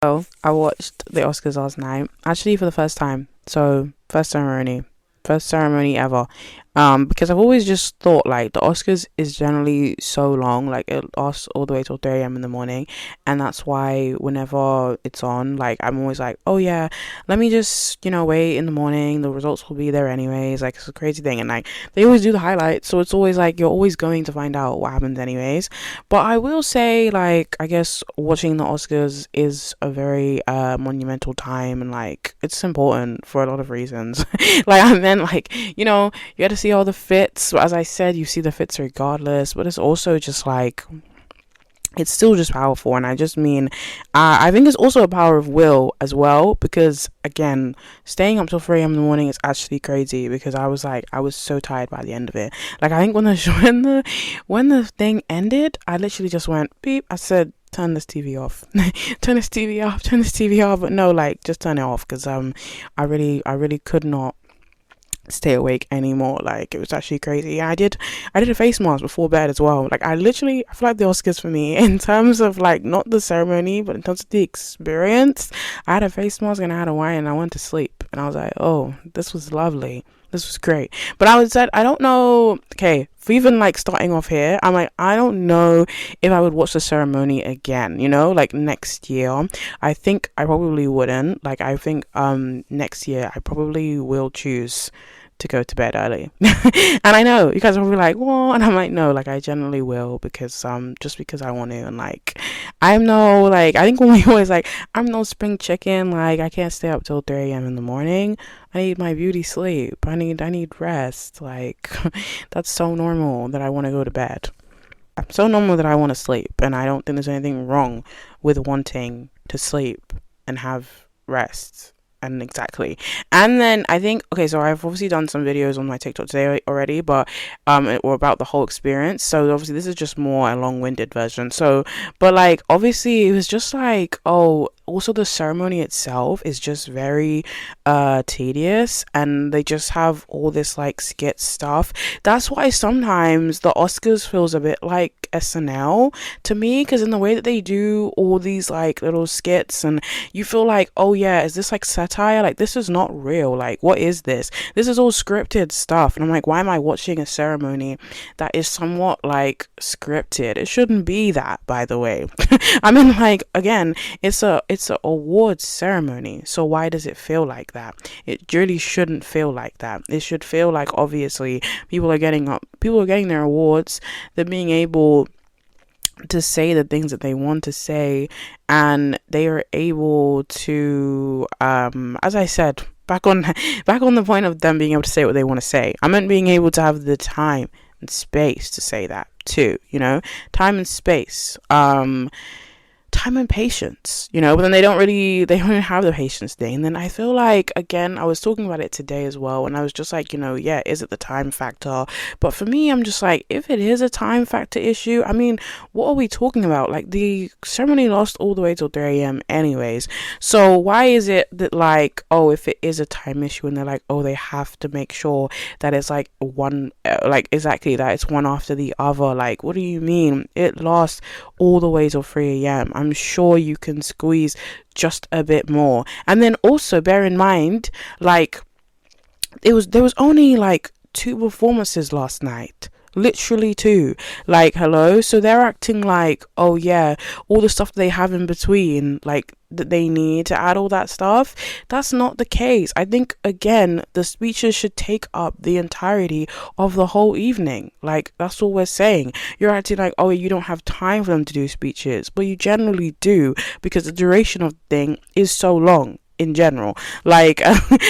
So I watched the Oscars last night, actually for the first time. So first ceremony ever. Because I've always just thought like the Oscars is generally so long, like it lasts all the way till 3 a.m. in the morning, and that's why whenever it's on, like I'm always like, oh yeah, let me just wait in the morning. The results will be there anyways. Like it's a crazy thing, and like they always do the highlights, so it's always like you're always going to find out what happens anyways. But I will say, like, I guess watching the Oscars is a very monumental time, and like it's important for a lot of reasons. Like, I meant, like, you get to see all the fits. As I said, you see the fits regardless, but it's also just like it's still just powerful. And I just mean I think it's also a power of will as well, because again, staying up till 3 a.m. in the morning is actually crazy, because I was so tired by the end of it. Like, I think when the when the thing ended, I literally just went beep. I said, turn this TV off. Turn this TV off, turn this TV off. But no, like, just turn it off, because I really could not stay awake anymore. Like, it was actually crazy. I did a face mask before bed as well. Like, I feel like the Oscars for me, in terms of like not the ceremony, but in terms of the experience, I had a face mask and I had a wine and I went to sleep, and I was like, oh, this was lovely, this was great. But I don't know, okay, for even like starting off here, I'm like, I don't know if I would watch the ceremony again, like next year. I think I probably wouldn't. Like, I think next year I probably will choose to go to bed early. And I know you guys will be like, what? And I'm like, no, like, I generally will, because just because I want to. And like, I'm no, like, I think when we always like, I'm no spring chicken. Like, I can't stay up till 3 a.m. in the morning. I need my beauty sleep. I need rest. Like, that's so normal that I want to go to bed. So normal that I want to sleep, and I don't think there's anything wrong with wanting to sleep and have rest. And exactly. And then I think, okay, so I've obviously done some videos on my TikTok today already, but or about the whole experience. So obviously this is just more a long-winded version. So, but like, obviously it was just like, oh, also the ceremony itself is just very tedious, and they just have all this like skit stuff. That's why sometimes the Oscars feels a bit like SNL to me, because in the way that they do all these like little skits, and you feel like, oh yeah, is this like satire? Like, this is not real. Like, what is this? This is all scripted stuff. And I'm like, why am I watching a ceremony that is somewhat like scripted? It shouldn't be that, by the way. I mean, like, again, it's a awards ceremony, so why does it feel like that? It really shouldn't feel like that. It should feel like, obviously, people are getting their awards, they're being able to say the things that they want to say, and they are able to as I said, back on the point of them being able to say what they want to say, I meant being able to have the time and space to say that too, time and space, time and patience, but then they don't have the patience thing. And then I feel like, again, I was talking about it today as well, and I was just like, yeah, is it the time factor? But for me, I'm just like, if it is a time factor issue, I mean, what are we talking about? Like, the ceremony lost all the way till 3 a.m. anyways, so why is it that, like, oh, if it is a time issue, and they're like, oh, they have to make sure that it's like one, like, exactly, that it's one after the other? Like, what do you mean it lost all the way till 3 a.m.? I'm sure you can squeeze just a bit more. And then also bear in mind, like, there was only like 2 performances last night. Literally 2. Like, hello. So they're acting like, oh yeah, all the stuff they have in between, like, that they need to add all that stuff. That's not the case. I think, again, the speeches should take up the entirety of the whole evening. Like, that's all we're saying. You're acting like, oh, you don't have time for them to do speeches, but you generally do, because the duration of the thing is so long in general. Like,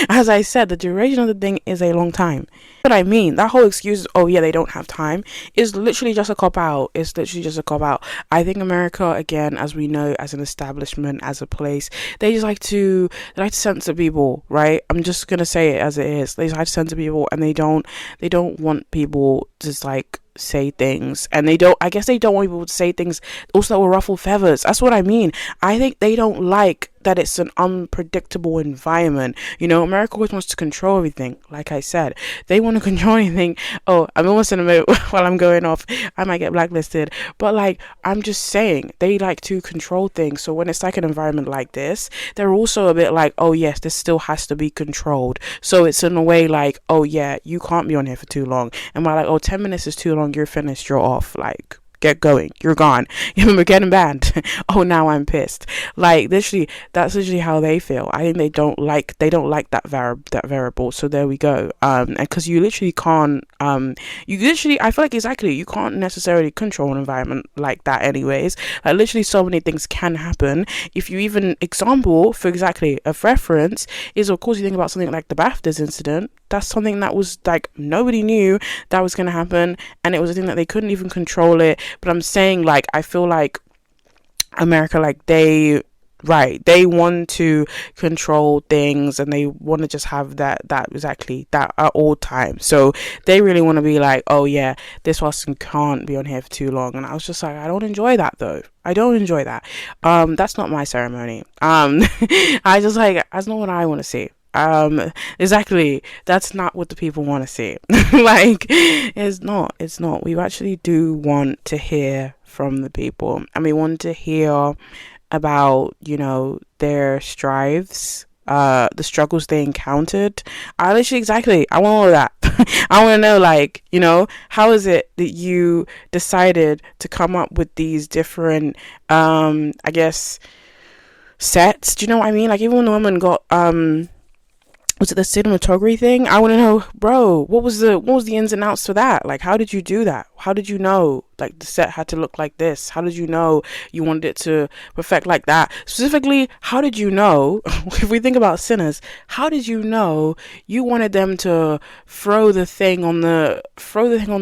as I said, the duration of the thing is a long time. What I mean, that whole excuse, oh yeah, they don't have time, is literally just a cop out. It's literally just a cop out. I think America, again, as we know, as an establishment, as a place, they like to censor people, right? I'm just gonna say it as it is. They like to censor people, and they don't want people to just like say things, and I guess they don't want people to say things also that will ruffle feathers. That's what I mean. I think they don't like that it's an unpredictable environment. You know, America always wants to control everything. Like I said, they want to control anything. Oh, I'm almost in a minute while I'm going off. I might get blacklisted. But like, I'm just saying, they like to control things. So when it's like an environment like this, they're also a bit like, oh yes, this still has to be controlled. So it's in a way like, oh yeah, you can't be on here for too long. And we're like, oh, 10 minutes is too long. You're finished. You're off. Like, get going, you're gone. You're getting banned. Oh, now I'm pissed. Like, literally, that's literally how they feel. I think they don't like that variable. So there we go. And because you literally can't I feel like exactly, you can't necessarily control an environment like that anyways. Like, literally so many things can happen. If you even example for exactly a reference is, of course, you think about something like the BAFTAs incident. That's something that was like, nobody knew that was going to happen, and it was a thing that they couldn't even control it. But I'm saying, like, I feel like America, like, they want to control things, and they want to just have that exactly that at all times. So they really want to be like, oh yeah, this person can't be on here for too long. And I was just like, I don't enjoy that though. I don't enjoy that. That's not my ceremony. I just like, that's not what I want to see. Exactly, that's not what the people want to see. Like, it's not. We actually do want to hear from the people, and we want to hear about, you know, their strives, the struggles they encountered. I want all of that. I want to know, like, you know, how is it that you decided to come up with these different I guess sets? Do you know what I mean? Like, even when the woman got was it the cinematography thing? I want to know, bro, what was the ins and outs to that? Like, how did you do that? How did you know, like, the set had to look like this? How did you know you wanted it to perfect like that? Specifically, how did you know, if we think about Sinners, how did you know you wanted them to throw the thing on the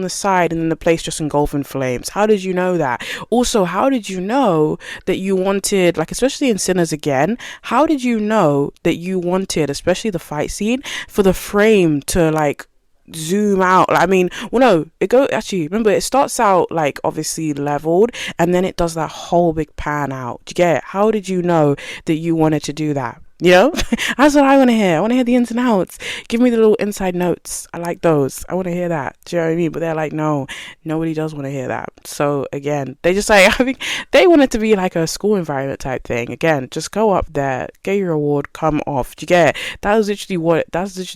side and then the place just engulf in flames? How did you know that? Also, how did you know that you wanted, like, especially in Sinners again, how did you know that you wanted, especially the fight scene, for the frame to, like, zoom out? I mean, well, no, remember, it starts out like obviously leveled, and then it does that whole big pan out. Do you get it? How did you know that you wanted to do that? You know, that's what I want to hear. I want to hear the ins and outs. Give me the little inside notes. I like those. I want to hear that. Do you know what I mean? But they're like, no, nobody does want to hear that. So again, they just like, I think they want it to be like a school environment type thing. Again, just go up there, get your award, come off. Do you get it? That's literally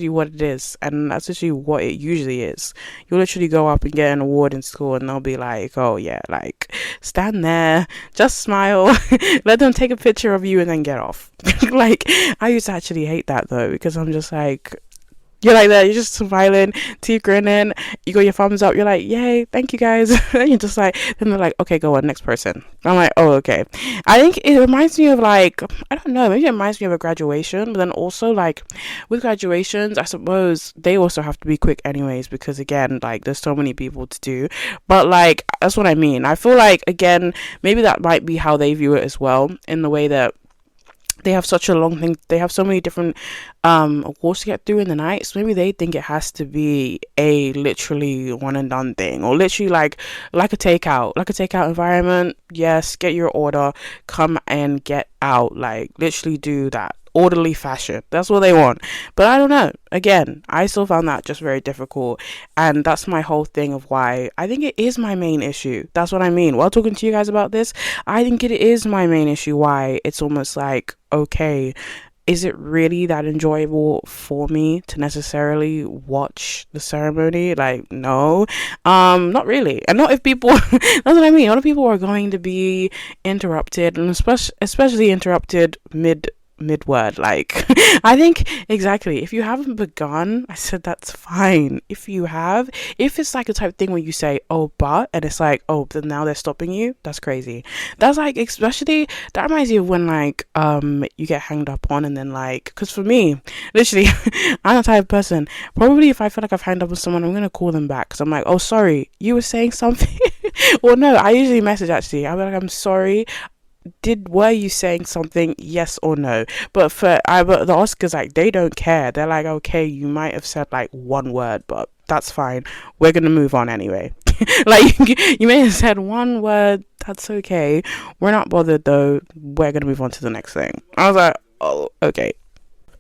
what it is, and that's literally what it usually is. You literally go up and get an award in school, and they'll be like, oh yeah, like, stand there, just smile, let them take a picture of you, and then get off. Like, I used to actually hate that though, because I'm just like, you're like that, you're just smiling, teeth grinning, you got your thumbs up, you're like, yay, thank you guys. And you're just like, then they're like, okay, go on, next person. I'm like, oh, okay. I think it reminds me of, like, I don't know, maybe it reminds me of a graduation, but then also, like, with graduations, I suppose they also have to be quick anyways, because again, like, there's so many people to do. But like, that's what I mean. I feel like, again, maybe that might be how they view it as well, in the way that they have such a long thing, they have so many different awards to get through in the night, so maybe they think it has to be a literally one and done thing, or literally like a takeout environment. Yes, get your order, come and get out, like, literally do that orderly fashion. That's what they want. But I don't know, again, I still found that just very difficult, and that's my whole thing of why I think it is my main issue. That's what I mean while talking to you guys about this. I think it is my main issue, why it's almost like, okay, is it really that enjoyable for me to necessarily watch the ceremony? Like, no, not really. And not if people, that's what I mean, a lot of people are going to be interrupted, and especially interrupted mid-word. Like, I think exactly, if you haven't begun, I said that's fine. If it's like a type of thing where you say, oh, but, and it's like, oh, then now they're stopping you, that's crazy. That's like, especially, that reminds me of when, like, you get hanged up on, and then, like, because for me, literally, I'm the type of person, probably if I feel like I've hanged up on someone, I'm gonna call them back, because I'm like, oh, sorry, you were saying something. Or no, I usually message, actually, I'll be like, I'm sorry, were you saying something, yes or no? But but the Oscars, like, they don't care. They're like, okay, you might have said like one word, but that's fine. We're gonna move on anyway. Like, you may have said one word, that's okay. We're not bothered though. We're gonna move on to the next thing. I was like, oh, okay.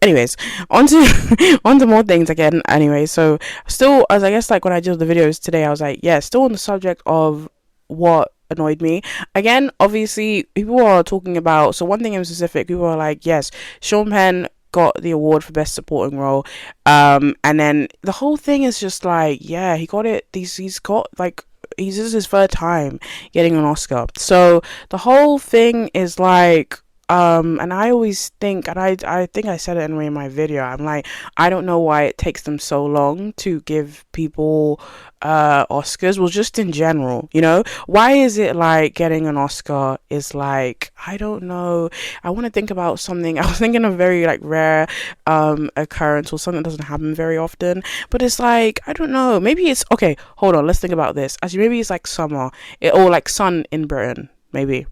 Anyways, on to on to more things again. Anyway, so still, as I guess, like when I did the videos today, I was like, yeah, still on the subject of what annoyed me. Again, obviously, people are talking about, so one thing in specific, people are like, yes, Sean Penn got the award for best supporting role, and then the whole thing is just like, yeah, he got it. He's got like, this is his third time getting an Oscar, so the whole thing is like, and I always think, and I think I said it in my video, I'm like, I don't know why it takes them so long to give people Oscars. Well, just in general, you know, why is it like getting an Oscar is like, I don't know, I want to think about something. I was thinking of very like rare occurrence, or something that doesn't happen very often, but it's like, I don't know, maybe it's, okay, hold on, let's think about this. Actually, maybe it's like summer, or like sun in Britain, maybe.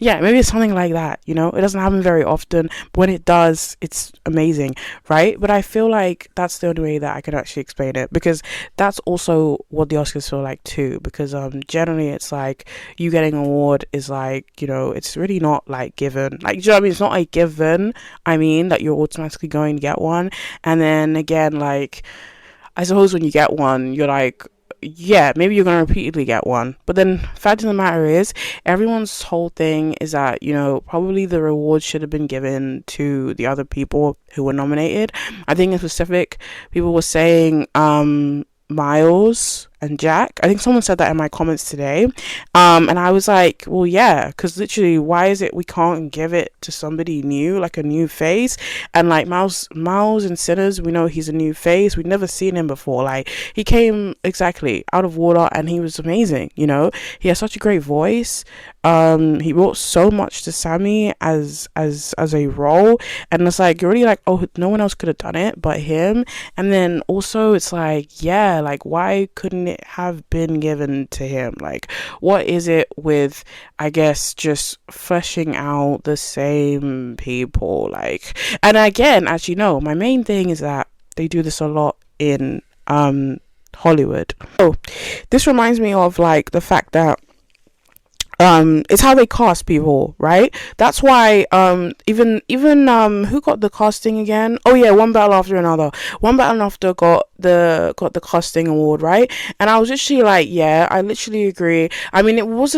Yeah, maybe it's something like that, you know. It doesn't happen very often, but when it does, it's amazing, right? But I feel like that's the only way that I can actually explain it, because that's also what the Oscars feel like too, because generally it's like, you getting an award is like, you know, it's really not like given, like, do you know what I mean? It's not a given, I mean, that you're automatically going to get one. And then again, like, I suppose when you get one, you're like, yeah, maybe you're going to repeatedly get one. But then fact of the matter is, everyone's whole thing is that, you know, probably the reward should have been given to the other people who were nominated. I think in specific, people were saying Miles and Jack. I think someone said that in my comments today, and I was like, well, yeah, because literally, why is it we can't give it to somebody new, like a new face? And like Miles in Sinners, we know he's a new face, we'd never seen him before. Like, he came exactly out of water and he was amazing, you know. He has such a great voice. He brought so much to Sammy as a role, and it's like, you're really like, oh, no one else could have done it but him. And then also it's like, yeah, like, why couldn't it have been given to him? Like, what is it with, I guess, just fleshing out the same people? Like, and again, actually, no, my main thing is that they do this a lot in Hollywood. Oh, this reminds me of like the fact that it's how they cast people, right? That's why even who got the casting again? Oh yeah, One Battle After Another. One Battle After got the casting award, right? And I was literally like, yeah, I literally agree. I mean, it was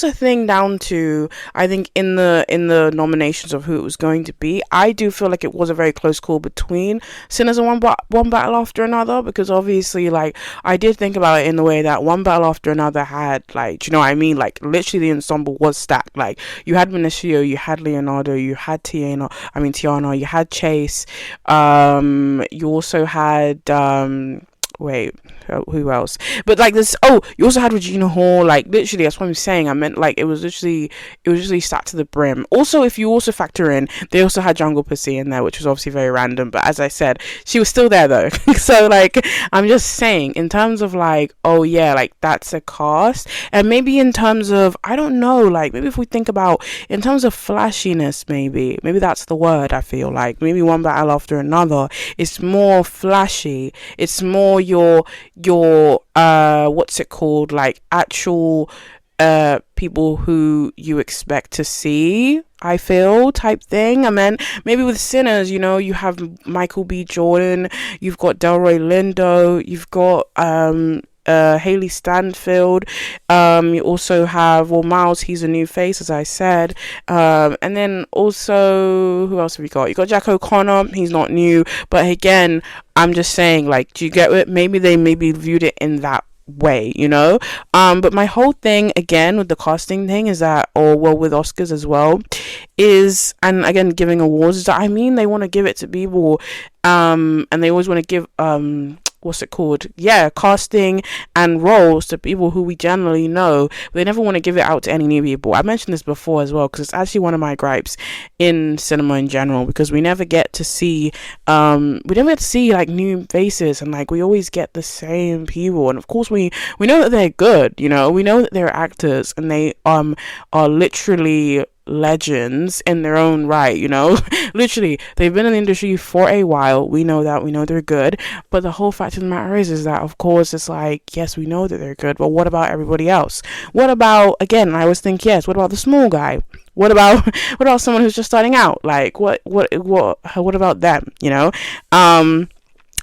a thing down to, I think, in the nominations of who it was going to be. I do feel like it was a very close call between Sinners and One Battle After Another, because obviously, like, I did think about it in the way that One Battle After Another had, like, do you know what I mean? Like, literally the ensemble was stacked. Like, you had Benicio, you had Leonardo, you had Tiana, you had Chase, you also had wait, who else? But like this, oh, you also had Regina Hall. Like, literally, that's what I'm saying. I meant, like, it was literally stacked to the brim. Also, if you also factor in, they also had Jungle Pussy in there, which was obviously very random, but as I said, she was still there though. So like, I'm just saying, in terms of like, oh yeah, like, that's a cast. And maybe in terms of, I don't know, like, maybe if we think about in terms of flashiness, maybe that's the word. I feel like maybe One Battle After Another, it's more flashy, it's more your what's it called, like, actual people who you expect to see, I feel, type thing. And then maybe with Sinners, you know, you have Michael B. Jordan, you've got Delroy Lindo, you've got Haley Stanfield, you also have, well, Miles, he's a new face, as I said, and then also, who else have you got? You got Jack O'Connor, he's not new, but again, I'm just saying, like, do you get it? Maybe they viewed it in that way, you know. But my whole thing again with the casting thing is that, or well, with Oscars as well, is, and again giving awards, is that, I mean, they want to give it to people, and they always want to give what's it called? Yeah, casting and roles to people who we generally know. But they never want to give it out to any new people. I mentioned this before as well, because it's actually one of my gripes in cinema in general, because we never get to see like new faces, and like we always get the same people. And of course we know that they're good, you know, we know that they're actors, and they are literally legends in their own right, you know. Literally, they've been in the industry for a while. We know that. We know they're good. But the whole fact of the matter is that, of course, it's like, yes, we know that they're good, but what about everybody else? What about, again, I always think, yes, what about the small guy? What about what about someone who's just starting out? Like, what about them, you know?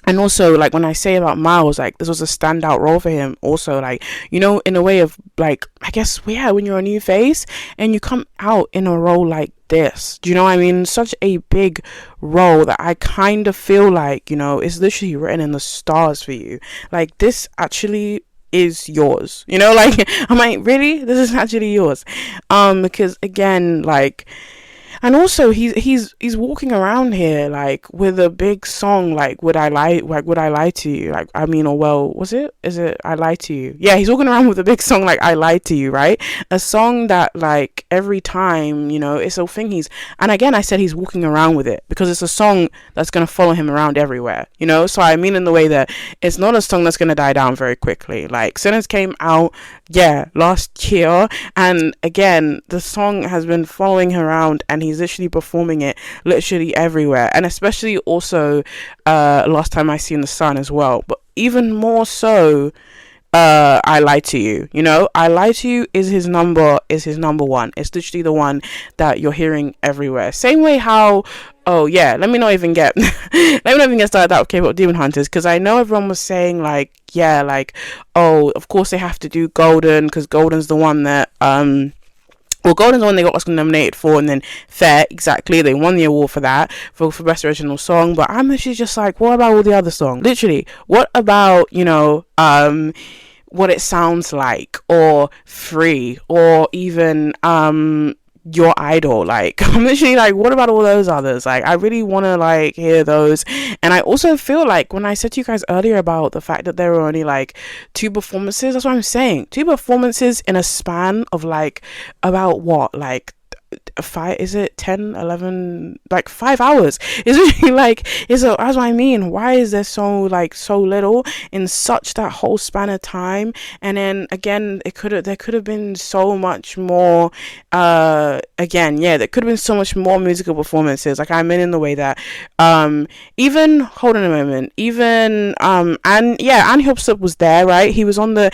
And also, like, when I say about Miles, like, this was a standout role for him also, like, you know, in a way of, like, I guess, yeah, when you're a new face and you come out in a role like this, do you know what I mean? Such a big role that I kind of feel like, you know, it's literally written in the stars for you. Like, this actually is yours, you know. Like, I'm like, really, this is actually yours, because again, like, and also he's walking around here like with a big song like would I lie to you, like, I mean, or well, is it I Lie to You? Yeah, he's walking around with a big song like I Lied to You, right? A song that, like, every time, you know, it's a thing and again, I said he's walking around with it because it's a song that's going to follow him around everywhere, you know. So I mean, in the way that it's not a song that's going to die down very quickly. Like, Sinners came out, yeah, last year, and again, the song has been following him around, and he's literally performing it literally everywhere, and especially also Last Time I Seen the Sun as well, but even more so I Lied to You, you know. I Lied to You is his number one. It's literally the one that you're hearing everywhere. Same way how, oh yeah, let me not even get started out with K-pop Demon Hunters, because I know everyone was saying like, yeah, like, oh, of course they have to do Golden because Golden's the one that well, Golden's the one they got Oscar nominated for, and then Fair, exactly, they won the award for that, for Best Original Song. But I'm actually just like, what about all the other songs? Literally, what about, you know, What It Sounds Like, or Free, or even Your Idol? Like, I'm literally like, what about all those others? Like, I really want to like hear those. And I also feel like when I said to you guys earlier about the fact that there were only like 2 performances, that's what I'm saying, 2 performances in a span of like about what, like 5, is it 10, 11, like 5 hours? Is it like, that's what I mean. Why is there so little in such that whole span of time? And then again, there could have been so much more, again, yeah, there could have been so much more musical performances. Like, I mean, in the way that even, hold on a moment, even and yeah, Annie Hopsup was there, right? He was on the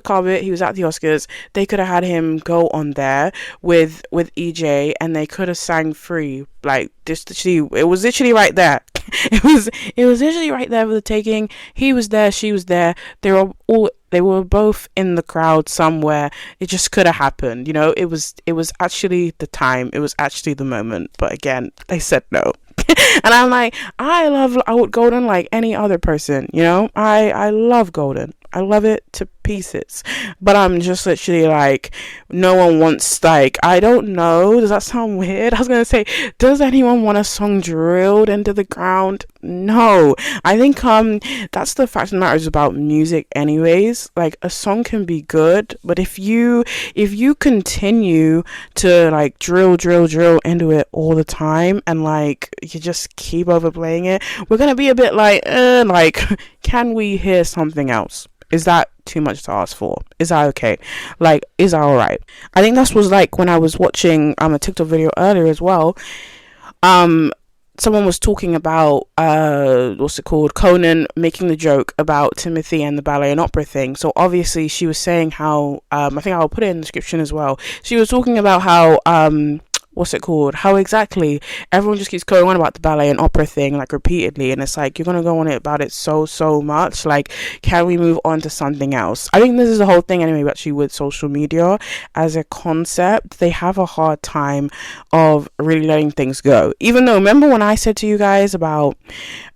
carpet, he was at the Oscars. They could have had him go on there with EJ, and they could have sang Free. Like, this literally, it was literally right there. it was literally right there for the taking. He was there, she was there, they were both in the crowd somewhere. It just could have happened, you know. It was actually the time, it was actually the moment, but again, they said no. And I'm like, I love Golden like any other person, you know. I love Golden, I love it to pieces, but I'm just literally like, no one wants, like, I don't know, does that sound weird? I was gonna say, does anyone want a song drilled into the ground? No. I think that's the fact of the matter is about music anyways. Like, a song can be good, but if you continue to like drill into it all the time, and like you just keep overplaying it, we're gonna be a bit like, can we hear something else? Is that too much to ask for? Is that okay? Like, is that alright? I think that was like when I was watching a TikTok video earlier as well. Someone was talking about what's it called? Conan making the joke about Timothy and the ballet and opera thing. So obviously she was saying how I think I'll put it in the description as well. She was talking about how what's it called? How exactly everyone just keeps going on about the ballet and opera thing like repeatedly, and it's like, you're gonna go on about it so much. Like, can we move on to something else? I think this is the whole thing anyway, actually, with social media as a concept. They have a hard time of really letting things go. Even though, remember when I said to you guys about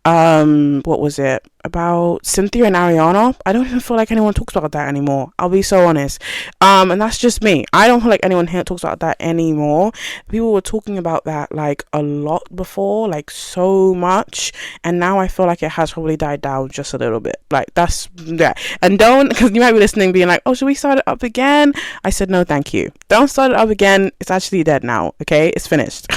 what was it, about Cynthia and Ariana? I don't even feel like anyone talks about that anymore, I'll be so honest. And that's just me. I don't feel like anyone here talks about that anymore. People were talking about that like a lot before, like so much, and now I feel like it has probably died down just a little bit. Like, that's, yeah. And don't, because you might be listening being like, oh, should we start it up again? I said no, thank you, don't start it up again. It's actually dead now, okay? It's finished.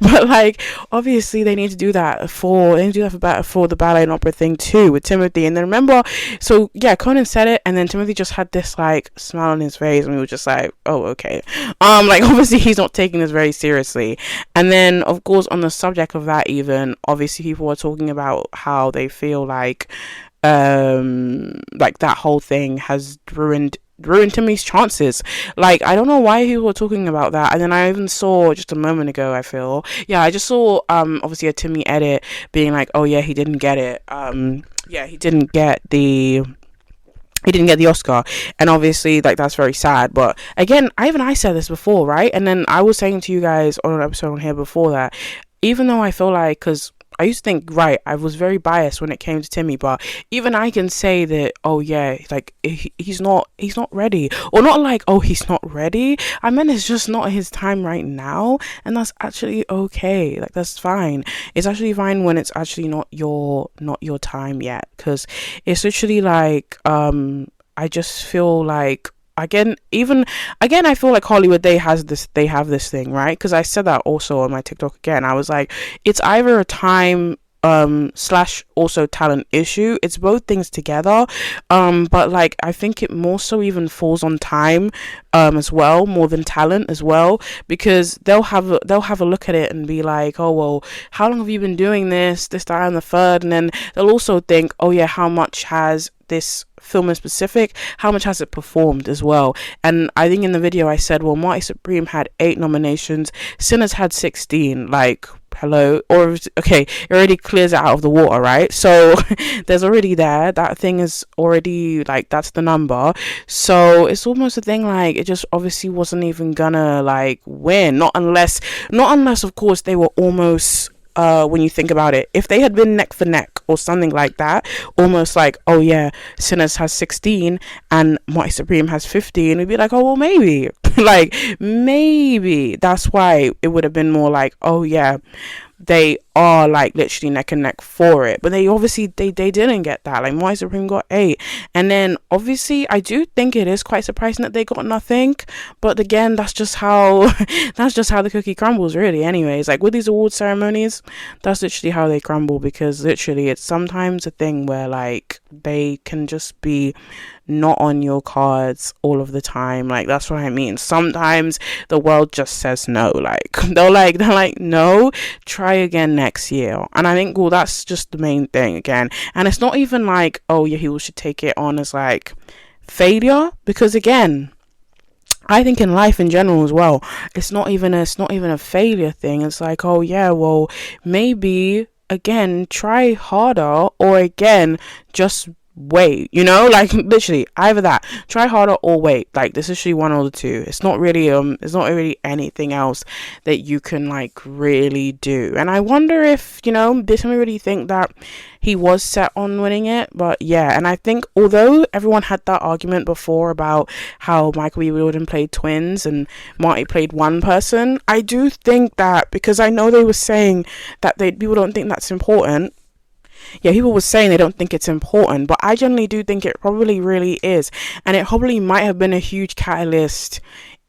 But like, obviously they need to do that for the ballet and opera thing too. with Timothy. And then remember, so yeah, Conan said it, and then Timothy just had this like smile on his face, and we were just like, oh, okay. Like obviously he's not taking this very seriously. And then of course on the subject of that, even obviously people were talking about how they feel like that whole thing has ruined Timmy's chances. Like, I don't know why people were talking about that. And then I even saw just a moment ago, I just saw obviously a Timmy edit being like, oh yeah, he didn't get it. He didn't get the Oscar, and obviously like that's very sad. But again, I said this before, right? And then I was saying to you guys on an episode on here before that, even though I feel like, because I used to think, right, I was very biased when it came to Timmy, but even I can say that, oh yeah, like he's not ready, or not like, oh, he's not ready. I mean, it's just not his time right now, and that's actually okay. Like that's fine. It's actually fine when it's actually not your time yet, because it's literally like I just feel like, again I feel like Hollywood, they have this thing, right? Because I said that also on my TikTok. Again, I was like, it's either a time slash also talent issue. It's both things together, but like I think it more so even falls on time as well, more than talent as well, because they'll have a look at it and be like, oh well, how long have you been doing this, that, and the third, and then they'll also think, oh yeah, how much has this film in specific, how much has it performed as well? And I think in the video I said, well, Marty Supreme had 8 nominations, Sinners had 16. Like, hello? Or okay, it already clears it out of the water, right? So there's already that thing is already like, that's the number. So it's almost a thing like it just obviously wasn't even gonna like win, not unless of course they were almost when you think about it, if they had been neck for neck or something like that, almost like, oh yeah, Sinners has 16 and Marty Supreme has 15, we'd be like, oh well, maybe like maybe that's why it would have been more like, oh yeah, they are like literally neck and neck for it. But they obviously they didn't get that. Like Marty Supreme got 8, and then obviously I do think it is quite surprising that they got nothing. But again, that's just how the cookie crumbles, really. Anyways, like with these award ceremonies, that's literally how they crumble, because literally it's sometimes a thing where like they can just be not on your cards all of the time. Like that's what I mean. Sometimes the world just says no. Like they're like no, try again next year. And I think, well, that's just the main thing again. And it's not even like, oh yeah, he should take it on as like failure, because again, I think in life in general as well, it's not even a failure thing. It's like, oh yeah, well, maybe again try harder, or again just wait, like literally either that, try harder or wait. Like this is actually one or the two. It's not really anything else that you can like really do. And I wonder if did somebody really think that he was set on winning it? But yeah, and I think although everyone had that argument before about how Michael B. Jordan played twins and Marty played one person, I do think that, because I know they were saying that people don't think that's important. Yeah, people were saying they don't think it's important, but I generally do think it probably really is, and it probably might have been a huge catalyst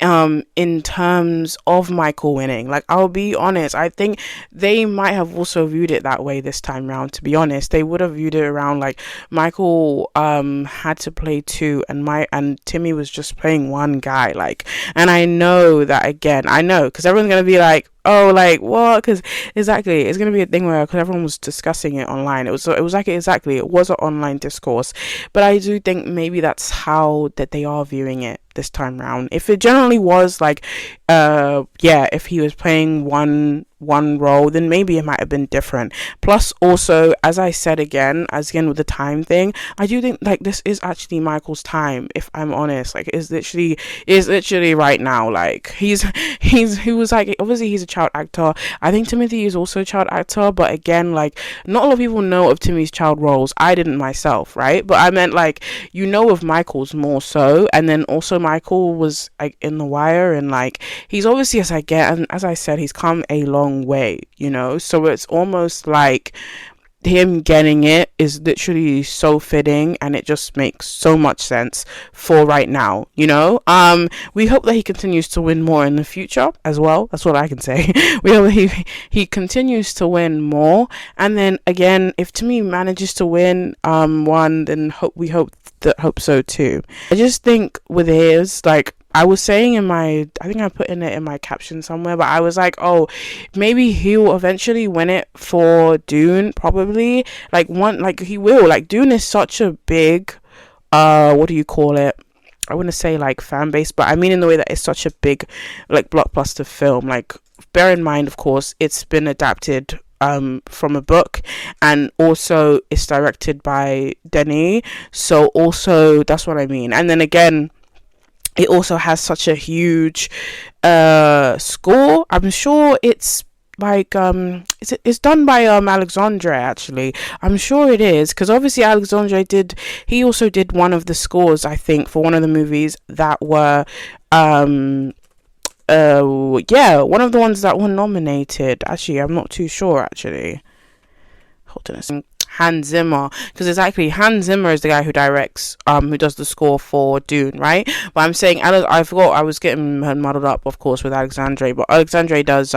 in terms of Michael winning. Like, I'll be honest, I think they might have also viewed it that way this time round. To be honest, they would have viewed it around like Michael had to play 2 and Timmy was just playing one guy. Like, and I know that, again, because everyone's gonna be like, oh, like what? Because exactly, it's gonna be a thing where, because everyone was discussing it online, it was like, exactly, it was an online discourse. But I do think maybe that's how that they are viewing it this time round. If it generally was like if he was playing one role, then maybe it might have been different. Plus also, as I said again with the time thing, I do think like this is actually Michael's time, if I'm honest. Like is literally right now. Like he was like, obviously he's a child actor. I think Timothy is also a child actor, but again, like not a lot of people know of Timmy's child roles. I didn't myself, right? But I meant like, of Michael's more so. And then also Michael was like in The Wire, and like he's obviously, as I said, he's come a long way, so it's almost like him getting it is literally so fitting, and it just makes so much sense for right now, you know. We hope that he continues to win more in the future as well. That's what I can say. We hope that he continues to win more, and then again, if Timmy manages to win one, then we hope so too. I just think with his, like I was saying I think I put it in my caption somewhere, but I was like, oh, maybe he'll eventually win it for Dune, probably. Like he will. Like, Dune is such a big, what do you call it? I wouldn't say like fan base, but I mean in the way that it's such a big, like, blockbuster film. Like, bear in mind, of course, it's been adapted from a book, and also it's directed by Denis. So also, that's what I mean. And then again, it also has such a huge score. I'm sure it's like it's done by Alexandre, actually. I'm sure it is, because obviously Alexandre also did one of the scores, I think, for one of the movies that were one of the ones that were nominated. Actually, I'm not too sure, actually. Hold on a second. Hans Zimmer, because it's actually Hans Zimmer is the guy who directs, who does the score for Dune, right? But I'm saying, I forgot, I was getting muddled up, of course, with Alexandre, but Alexandre does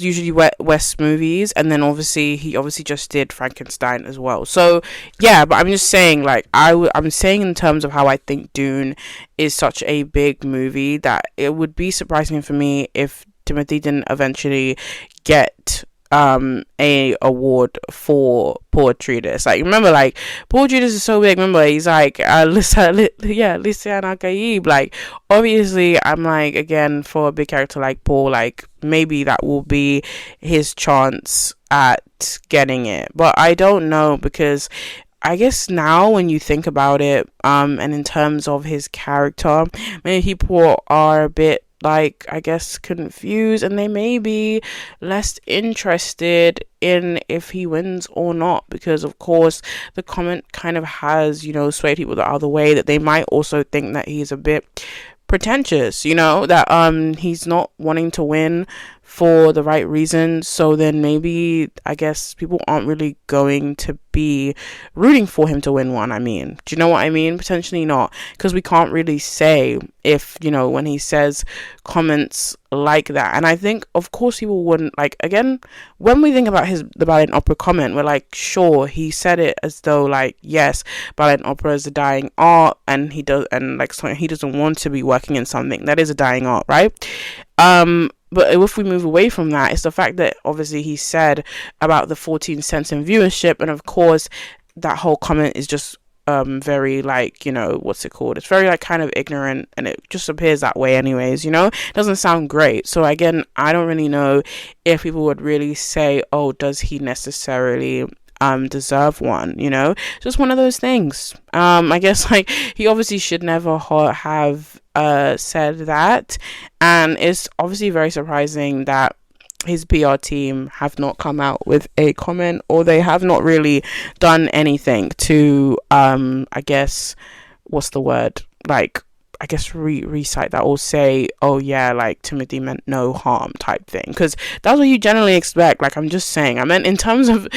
usually West movies, and then he obviously just did Frankenstein as well. So yeah, but I'm just saying, like, I'm saying in terms of how I think Dune is such a big movie that it would be surprising for me if Timothée didn't eventually get a award for Poor Treatise. Like, remember, like, Poor Treatise is so big. Remember, he's like, Lysiane Akaib. Like, obviously, I'm like, again, for a big character like Paul, like, maybe that will be his chance at getting it. But I don't know, because I guess now when you think about it, and in terms of his character, maybe people are a bit, like, I guess, confused, and they may be less interested in if he wins or not, because of course the comment kind of has, you know, swayed people the other way, that they might also think that he's a bit pretentious, you know, that he's not wanting to win for the right reasons. So then maybe, I guess, people aren't really going to be rooting for him to win one. I mean, do you know what I mean? Potentially not, because we can't really say if, you know, when he says comments like that. And I think, of course, people wouldn't, like, again, when we think about the ballet and opera comment, we're like, sure, he said it as though, like, yes, ballet and opera is a dying art, and he doesn't want to be working in something that is a dying art, right? But if we move away from that, it's the fact that obviously he said about the 14 cents in viewership, and of course that whole comment is just very, like, you know, what's it called? It's very, like, kind of ignorant, and it just appears that way anyways, you know? It doesn't sound great. So again, I don't really know if people would really say, oh, does he necessarily deserve one, you know? Just one of those things. I guess, like, he obviously should never have said that, and it's obviously very surprising that his PR team have not come out with a comment, or they have not really done anything to I guess, what's the word, like, I guess recite that, or say, oh yeah, like, Timothée meant no harm type thing, because that's what you generally expect. Like, I'm just saying, I meant in terms of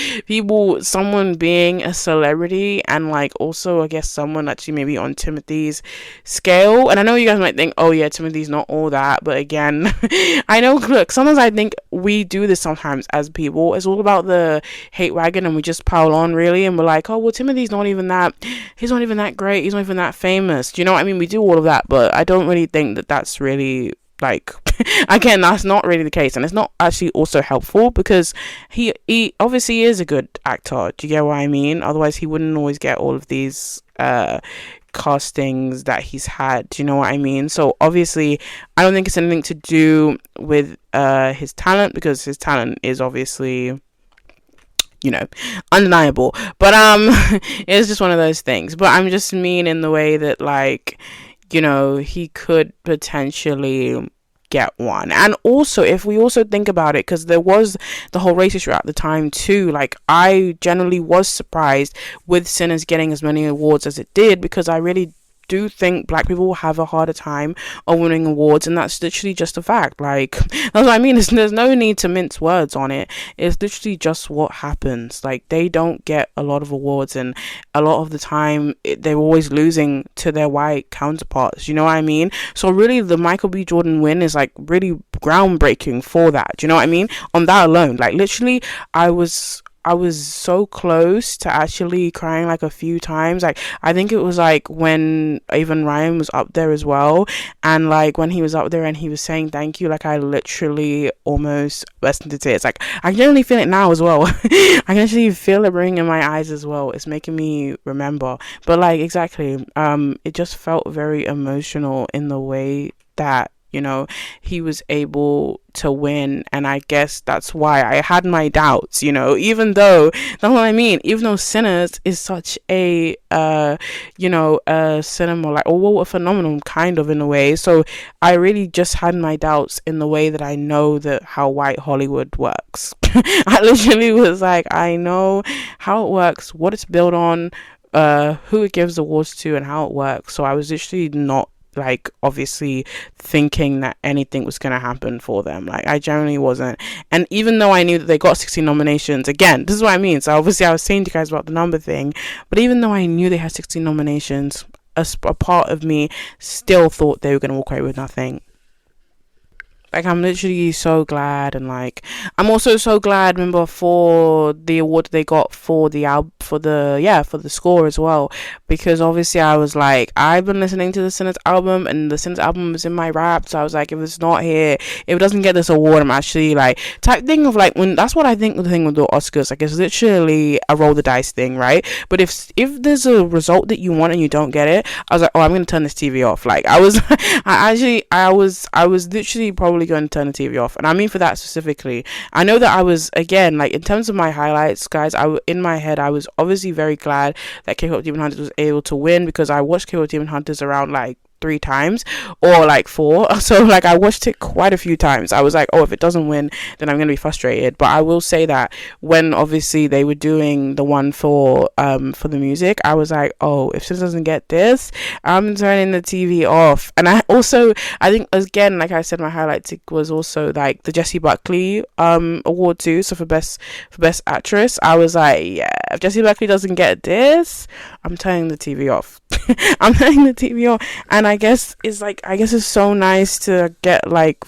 someone being a celebrity, and, like, also, I guess, someone actually maybe on Timothy's scale. And I know you guys might think, oh yeah, Timothy's not all that, but again, I know, look, sometimes I think we do this sometimes as people. It's all about the hate wagon, and we just pile on, really, and we're like, oh well, Timothy's not even that, he's not even that great, he's not even that famous. Do you know what I mean? We do all of that, but I don't really think that that's really, like, again, that's not really the case, and it's not actually also helpful, because he obviously is a good actor. Do you get what I mean? Otherwise he wouldn't always get all of these castings that he's had. Do you know what I mean? So obviously I don't think it's anything to do with his talent, because his talent is obviously, you know, undeniable, but it's just one of those things. But I'm just mean in the way that, like, you know, he could potentially get one. And also, if we also think about it, because there was the whole race issue at the time too, like, I generally was surprised with Sinners getting as many awards as it did, because I really do think black people will have a harder time of winning awards, and that's literally just a fact. Like, that's what I mean. There's no need to mince words on it. It's literally just what happens. Like, they don't get a lot of awards, and a lot of the time they're always losing to their white counterparts, you know what I mean? So really, the Michael B. Jordan win is like really groundbreaking for that, do you know what I mean? On that alone, like, literally, I was so close to actually crying like a few times. Like, I think it was like when even Ryan was up there as well, and like when he was up there and he was saying thank you, like I literally almost burst into tears. Like, I can generally feel it now as well. I can actually feel it ringing in my eyes as well. It's making me remember. But like, exactly, it just felt very emotional in the way that, you know, he was able to win. And I guess that's why I had my doubts, you know, even though, that's what I mean, even though Sinners is such a cinema, like, or a phenomenon kind of in a way. So I really just had my doubts in the way that I know that how white Hollywood works. I literally was like, I know how it works, what it's built on, who it gives awards to, and how it works. So I was literally not, like, obviously thinking that anything was going to happen for them. Like, I generally wasn't. And even though I knew that they got 16 nominations, again, this is what I mean. So obviously I was saying to you guys about the number thing, but even though I knew they had 16 nominations, a part of me still thought they were going to walk away with nothing. Like, I'm literally so glad, and like, I'm also so glad, remember, for the award they got for the for the score as well, because obviously I was like, I've been listening to the Sinners album, and the Sinners album was in my rap, so I was like, if it's not here, if it doesn't get this award, I'm actually like, type thing of like, when that's what I think the thing with the Oscars, like, it's literally a roll the dice thing, right? But if there's a result that you want and you don't get it, I was like, oh, I'm gonna turn this TV off. Like, I was I was literally probably going to turn the TV off. And I mean, for that specifically, I know that I was, again, like, in terms of my highlights, guys, in my head, I was obviously very glad that K-Pop Demon Hunters was able to win, because I watched K-Pop Demon Hunters around like 3 times, or like 4, so like I watched it quite a few times. I was like, oh, if it doesn't win, then I'm gonna be frustrated. But I will say that when obviously they were doing the one for the music, I was like, oh, if this doesn't get this, I'm turning the TV off. And I think, again, like I said, my highlight was also like the Jessie Buckley award too. So for best actress, I was like, yeah, if Jessie Buckley doesn't get this, I'm turning the TV off. I'm turning the TV off. And I guess it's so nice to get like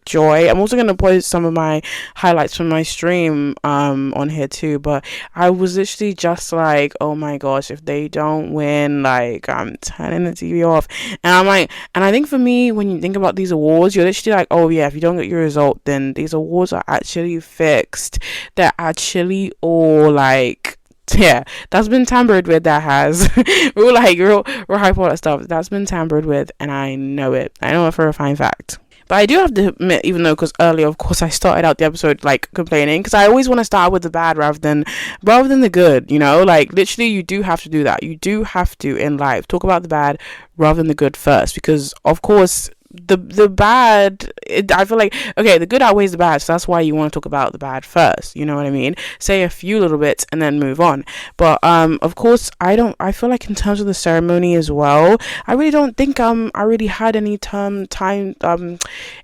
joy. I'm also gonna post some of my highlights from my stream on here too, but I was literally just like, oh my gosh, if they don't win, like, I'm turning the TV off. And I'm like, and I think for me, when you think about these awards, you're literally like, oh yeah, if you don't get your result, then these awards are actually fixed. They're actually all like, yeah, that's been tampered with. That has real hype, all that stuff, that's been tampered with, and I know it for a fine fact. But I do have to admit, even though, because earlier, of course, I started out the episode like complaining, because I always want to start with the bad rather than the good, you know. Like, literally, you do have to do that. You do have to, in life, talk about the bad rather than the good first, because of course the bad, I feel like, okay, the good outweighs the bad, so that's why you want to talk about the bad first, you know what I mean? Say a few little bits and then move on. But of course, I feel like in terms of the ceremony as well, I really don't think I really had any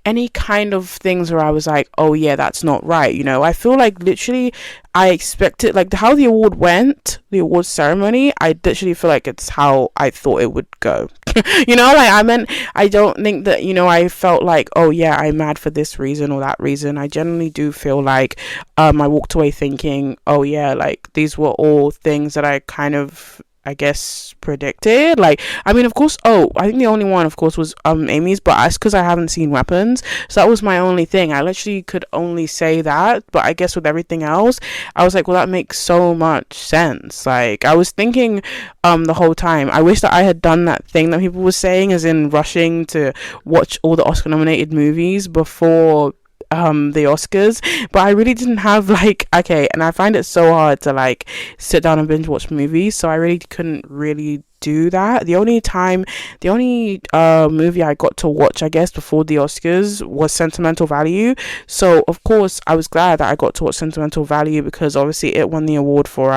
any kind of things where I was like, oh yeah, that's not right, you know. I feel like literally I expected, like, how the award went, the award ceremony, I literally feel like it's how I thought it would go. You know, like, I don't think that, you know, I felt like, oh yeah, I'm mad for this reason or that reason. I generally do feel like I walked away thinking, oh yeah, like, these were all things that I kind of, I guess, predicted. Like, I mean, of course, I think the only one, of course, was Amy's, but that's because I haven't seen Weapons, so that was my only thing. I literally could only say that, but I guess with everything else, I was like, well, that makes so much sense. Like, I was thinking the whole time, I wish that I had done that thing that people were saying, as in rushing to watch all the Oscar nominated movies before the Oscars, but I really didn't have, like, okay, and I find it so hard to like sit down and binge watch movies, so I really couldn't really do that. The only movie I got to watch, I guess, before the Oscars was Sentimental Value, so of course I was glad that I got to watch Sentimental Value, because obviously it won the award for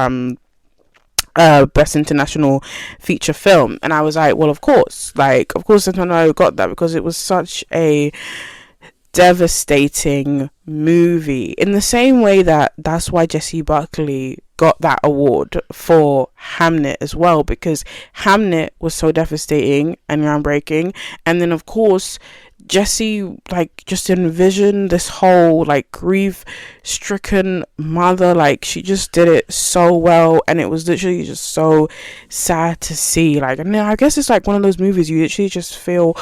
best international feature film. And I was like, well, of course, Antonio got that because it was such a devastating movie, in the same way that's why Jessie Buckley got that award for Hamnet as well, because Hamnet was so devastating and groundbreaking. And then of course Jessie like just envisioned this whole like grief stricken mother, like she just did it so well, and it was literally just so sad to see. Like, and I guess it's like one of those movies you literally just feel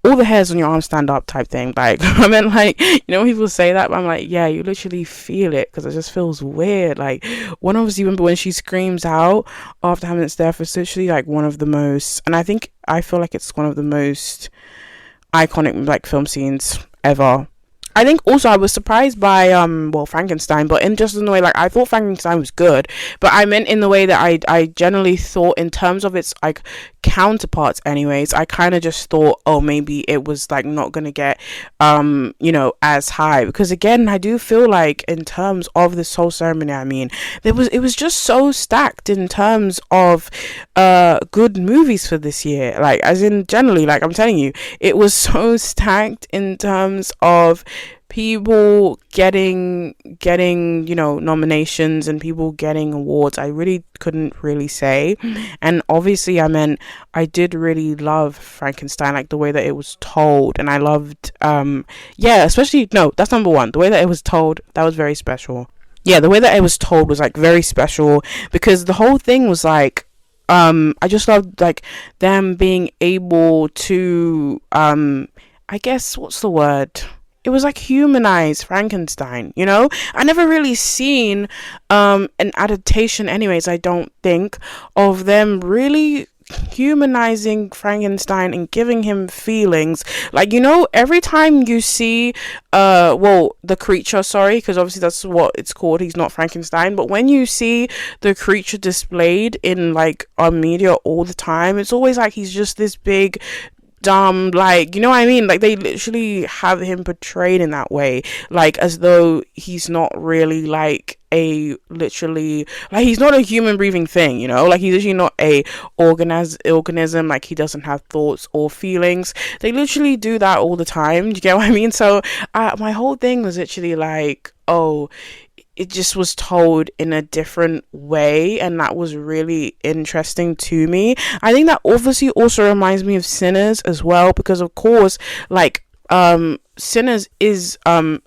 all the hairs on your arm stand up type thing. Like, I mean, like, you know, people say that, but I'm like, yeah, you literally feel it, because it just feels weird. Like, one of us, even when she screams out after Hamlet's death, it's literally like one of the most, and I feel like it's one of the most iconic like film scenes ever. I think also I was surprised by Frankenstein, but in just in the way, like, I thought Frankenstein was good, but I meant in the way that I generally thought in terms of its like counterparts anyways, I kind of just thought, oh, maybe it was like not gonna get as high, because again, I do feel like in terms of this whole ceremony, I mean, it was just so stacked in terms of good movies for this year, like as in generally, like I'm telling you, it was so stacked in terms of people getting nominations and people getting awards. I really couldn't really say. And obviously I did really love Frankenstein, like the way that it was told, and I loved especially, no, that's number one, the way that it was told, that was very special. Yeah, the way that it was told was like very special, because the whole thing was like I just loved like them being able to I guess, what's the word, it was like humanize Frankenstein, you know? I never really seen an adaptation anyways, I don't think, of them really humanizing Frankenstein and giving him feelings. Like, you know, every time you see the creature, sorry, because obviously that's what it's called, he's not Frankenstein, but when you see the creature displayed in like on media all the time, it's always like he's just this big dumb, like, you know what I mean, like they literally have him portrayed in that way, like as though he's not really like a literally, like he's not a human breathing thing, you know, like he's literally not a organism, like he doesn't have thoughts or feelings. They literally do that all the time, do you get what I mean? So my whole thing was literally like, oh, it just was told in a different way, and that was really interesting to me. I think that obviously also reminds me of Sinners as well, because of course, like Sinners is I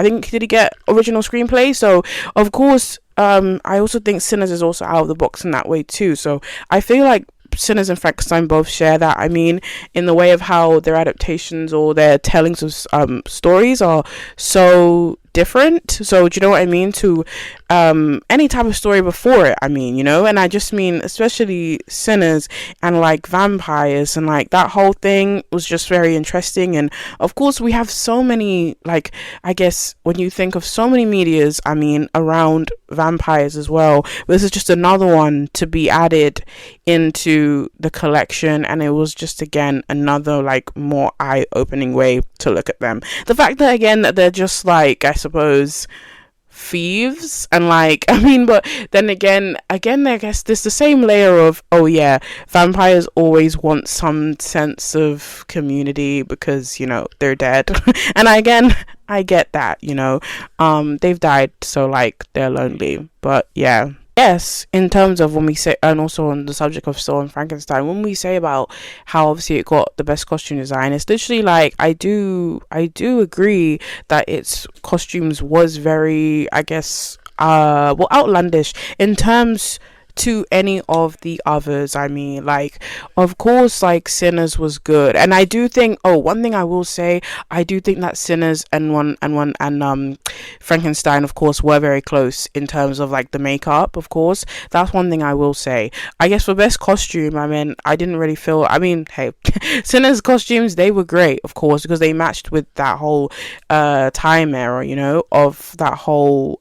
think, did he get original screenplay? So of course I also think Sinners is also out of the box in that way too. So I feel like Sinners and Frankenstein both share that. I mean, in the way of how their adaptations or their tellings of stories are so different. So do you know what I mean, to any type of story before it, I mean, you know? And I just mean especially Sinners and like vampires, and like that whole thing was just very interesting. And of course we have so many, like, I guess when you think of so many medias, I mean, around vampires as well, but this is just another one to be added into the collection, and it was just again another like more eye-opening way to look at them. The fact that again that they're just like, I suppose, thieves, and like, I mean, but then again I guess there's the same layer of, oh yeah, vampires always want some sense of community because, you know, they're dead. And I get that, you know, they've died, so like they're lonely. But yeah, yes, in terms of when we say, and also on the subject of Saw and Frankenstein, when we say about how obviously it got the best costume design, it's literally like, I do agree that its costumes was very, I guess, outlandish in terms to any of the others. I mean, like, of course, like Sinners was good, and I do think, one thing I will say, I do think that Sinners and Frankenstein, of course, were very close in terms of like the makeup. Of course, that's one thing I will say. I guess for best costume, I mean, I didn't really feel, I mean, hey, Sinners costumes, they were great, of course, because they matched with that whole time era, you know, of that whole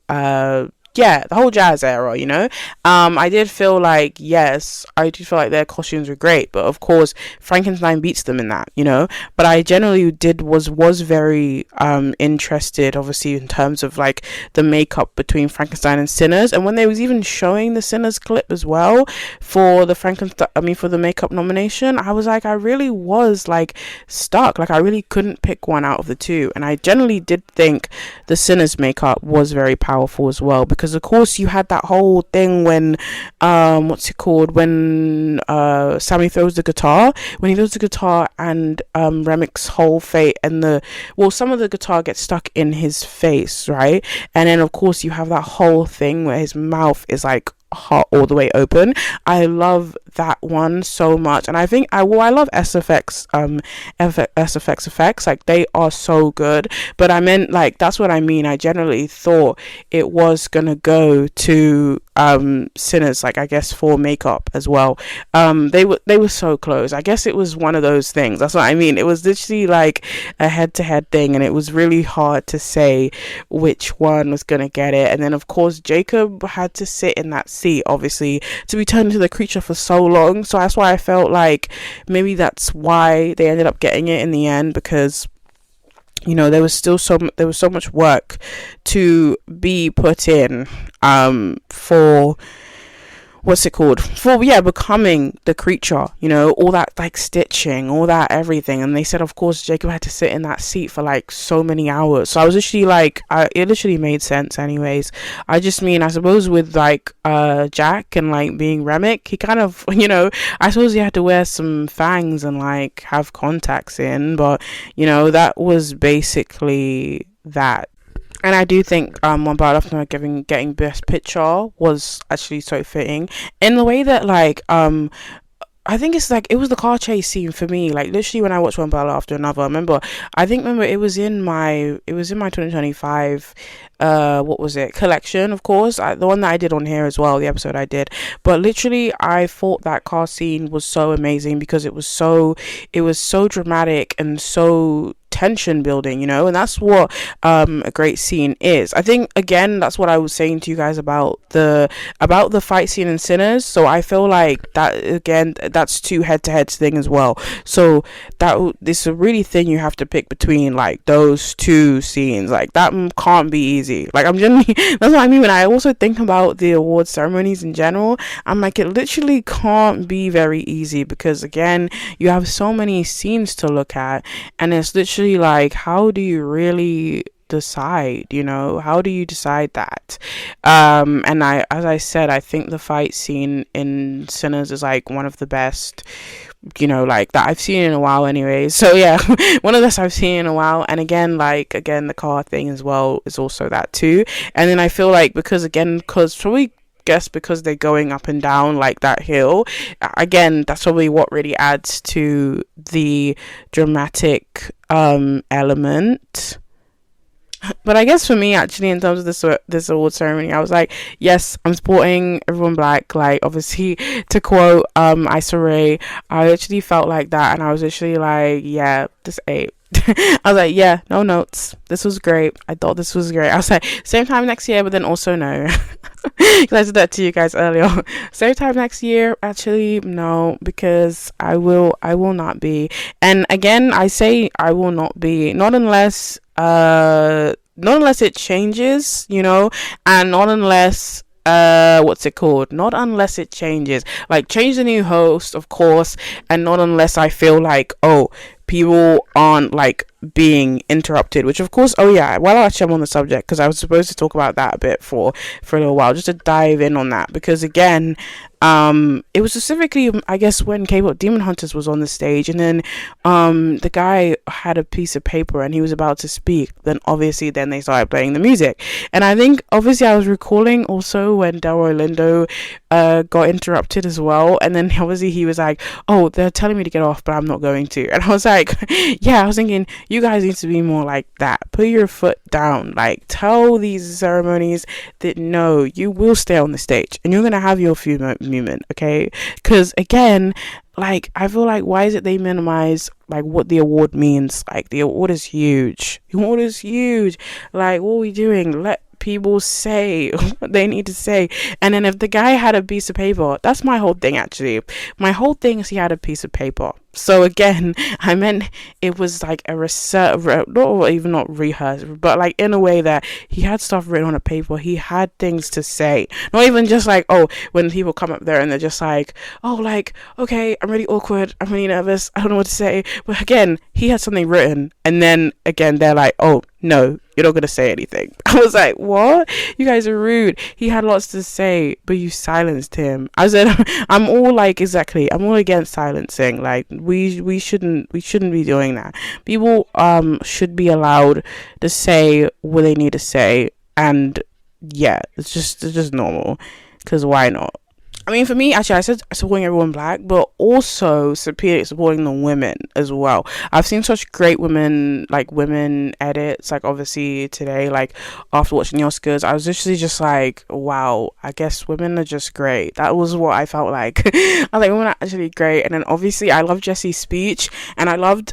yeah, the whole jazz era, you know. I did feel like, yes, I did feel like their costumes were great, but of course Frankenstein beats them in that, you know. But I generally was very interested, obviously, in terms of like the makeup between Frankenstein and Sinners, and when they was even showing the Sinners clip as well for the for the makeup nomination, I was like, I really was like stuck, like I really couldn't pick one out of the two. And I generally did think the Sinners makeup was very powerful as well, because of course you had that whole thing when when Sammy throws the guitar, and Remic's whole fate and some of the guitar gets stuck in his face, right? And then of course you have that whole thing where his mouth is like heart all the way open. I love that one so much, and I think I love SFX effects, like they are so good. But I meant, like, that's what I mean. I generally thought it was gonna go to Sinners, like I guess for makeup as well. They were so close. I guess it was one of those things. That's what I mean. It was literally like a head-to-head thing, and it was really hard to say which one was gonna get it. And then of course Jacob had to sit in that seat, obviously, to be turned into the creature for so long. So that's why I felt like maybe that's why they ended up getting it in the end, because you know there was so much work to be put in for becoming the creature, you know, all that like stitching, all that everything. And they said of course Jacob had to sit in that seat for like so many hours. So I was literally like, it literally made sense anyways. I just mean, I suppose with like Jack and like being Remick, he kind of, you know, I suppose he had to wear some fangs and like have contacts in, but you know, that was basically that. And I do think One Bite After getting Best Picture was actually so fitting in the way that like I think it's like, it was the car chase scene for me. Like literally when I watched One Battle After Another, remember it was in my 2025 what was it, collection, of course, the one that I did on here as well, the episode I did. But literally I thought that car scene was so amazing because it was so dramatic and so tension building, you know. And that's what a great scene is. I think again that's what I was saying to you guys about the fight scene in Sinners. So I feel like that again, that's two head-to-head thing as well. So that this is a really thing you have to pick between like those two scenes. Like that can't be easy. Like I'm generally that's what I mean when I also think about the award ceremonies in general. I'm like, it literally can't be very easy because again you have so many scenes to look at, and it's literally like, how do you really decide, you know? How do you decide that? And as I said, I think the fight scene in Sinners is like one of the best, you know, like that I've seen in a while anyways. So yeah, one of the best I've seen in a while. And again the car thing as well is also that too. And then I feel like because probably guess because they're going up and down like that hill, again that's probably what really adds to the dramatic element. But I guess for me, actually, in terms of this award ceremony, I was like, yes, I'm supporting Everyone Black. Like, obviously, to quote Issa Rae, I actually felt like that, and I was actually like, yeah, this ate. I was like, yeah, no notes. This was great. I thought this was great. I was like, same time next year, but then also no. Because I said that to you guys earlier. Same time next year, actually, no, because I will not be. And again, I say I will not be, not unless it changes, you know, and not unless not unless it changes, like change the new host, of course, and not unless I feel like, oh, people aren't like being interrupted, which of course, oh yeah, while actually I'm on the subject, because I was supposed to talk about that a bit for a little while, just to dive in on that, because again, it was specifically, I guess, when K-pop Demon Hunters was on the stage, and then the guy had a piece of paper and he was about to speak, then they started playing the music. And I think obviously I was recalling also when Delroy Lindo got interrupted as well, and then obviously he was like, oh, they're telling me to get off but I'm not going to. And I was like, yeah, I was thinking, you guys need to be more like that. Put your foot down. Like, tell these ceremonies that no, you will stay on the stage and you're gonna have your few moment, okay? Because again, like, I feel like, why is it they minimize like what the award means? Like, the award is huge. Like, what are we doing? Let people say what they need to say. And then if the guy had a piece of paper, that's my whole thing actually. My whole thing is he had a piece of paper. So again, I meant it was like a research, not rehearsed, but like in a way that he had stuff written on a paper. He had things to say, not even just like, oh, when people come up there and they're just like, oh, like, okay, I'm really awkward, I'm really nervous, I don't know what to say. But again, he had something written, and then again they're like, oh no, you're not gonna say anything. I was like, what? You guys are rude. He had lots to say, but you silenced him. I said, I'm all against silencing. Like we shouldn't be doing that. People should be allowed to say what they need to say, and yeah, it's just normal. Because why not? I mean, for me, actually, I said supporting everyone black, but also supporting the women as well. I've seen such great women edits, like obviously today, like after watching the Oscars, I was literally just like, wow, I guess women are just great. That was what I felt like. I was like, women are actually great. And then obviously I loved Jessie's speech, and I loved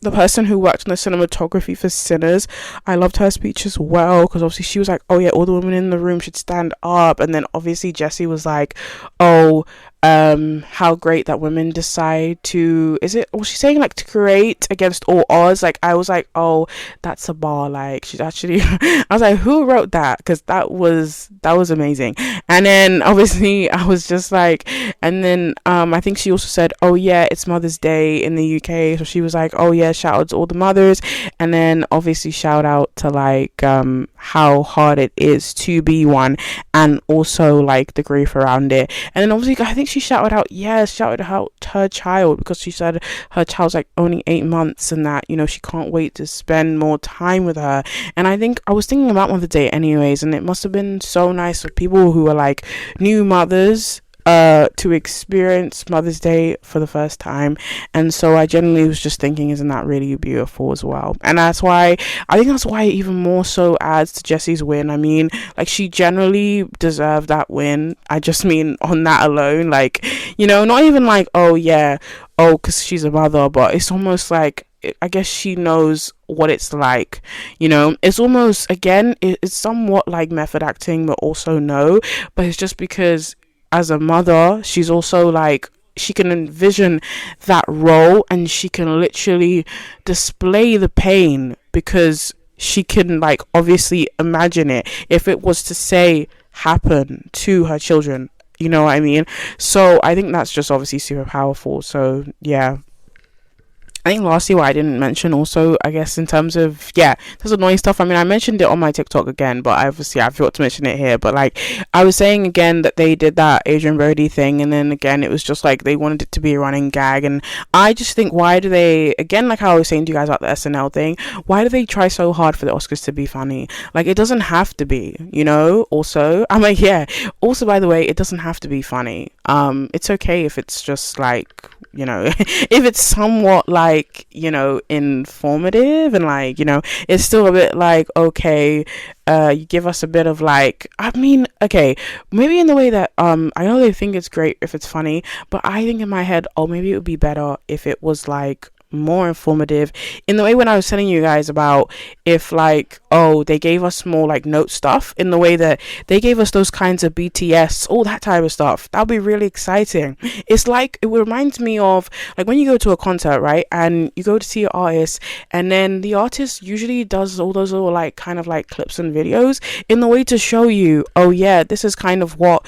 the person who worked on the cinematography for Sinners. I loved her speech as well, because obviously she was like, oh yeah, all the women in the room should stand up. And then obviously Jessie was like, oh, how great that women decide to, was she saying like to create against all odds? Like I was like, oh, that's a bar. Like she's actually I was like, who wrote that? Because that was amazing. And then obviously I was just like, and then I think she also said, oh yeah, it's Mother's Day in the UK, so she was like, oh yeah, shout out to all the mothers. And then obviously shout out to like how hard it is to be one, and also like the grief around it. And then obviously I think she shouted out her child, because she said her child's like only 8 months, and that, you know, she can't wait to spend more time with her. And I think I was thinking about Mother's Day anyways, and it must have been so nice for people who are like new mothers to experience Mother's Day for the first time. And so I generally was just thinking, isn't that really beautiful as well? And I think that's why it even more so adds to Jessie's win. I mean, like, she generally deserved that win. I just mean on that alone, like, you know, not even like, oh yeah, because she's a mother, but it's almost like, I guess she knows what it's like, you know. It's almost, again, it's somewhat like method acting, but also no, but it's just because as a mother, she's also like, she can envision that role, and she can literally display the pain, because she can like obviously imagine it if it was to say happen to her children, you know what I mean? So I think that's just obviously super powerful. So yeah, I think lastly, what I didn't mention also, I guess, in terms of, yeah, there's annoying stuff. I mean, I mentioned it on my TikTok again, but I forgot to mention it here. But like, I was saying again that they did that Adrian Brody thing, and then again, it was just like they wanted it to be a running gag. And I just think, why do they, again, like how I was saying to you guys about the SNL thing, why do they try so hard for the Oscars to be funny? Like, it doesn't have to be, you know. Also, I'm like, yeah, also, by the way, it doesn't have to be funny. It's okay if it's just like, you know, if it's somewhat like, you know, informative, and like, you know, it's still a bit like, okay, you give us a bit of like, I mean, okay, maybe in the way that I know they think it's great if it's funny, but I think in my head, oh, maybe it would be better if it was like more informative, in the way when I was telling you guys about if like, oh, they gave us more like note stuff, in the way that they gave us those kinds of BTS, all that type of stuff. That would be really exciting. It's like, it reminds me of like when you go to a concert, right, and you go to see an artist, and then the artist usually does all those little like kind of like clips and videos in the way to show you, oh yeah, this is kind of what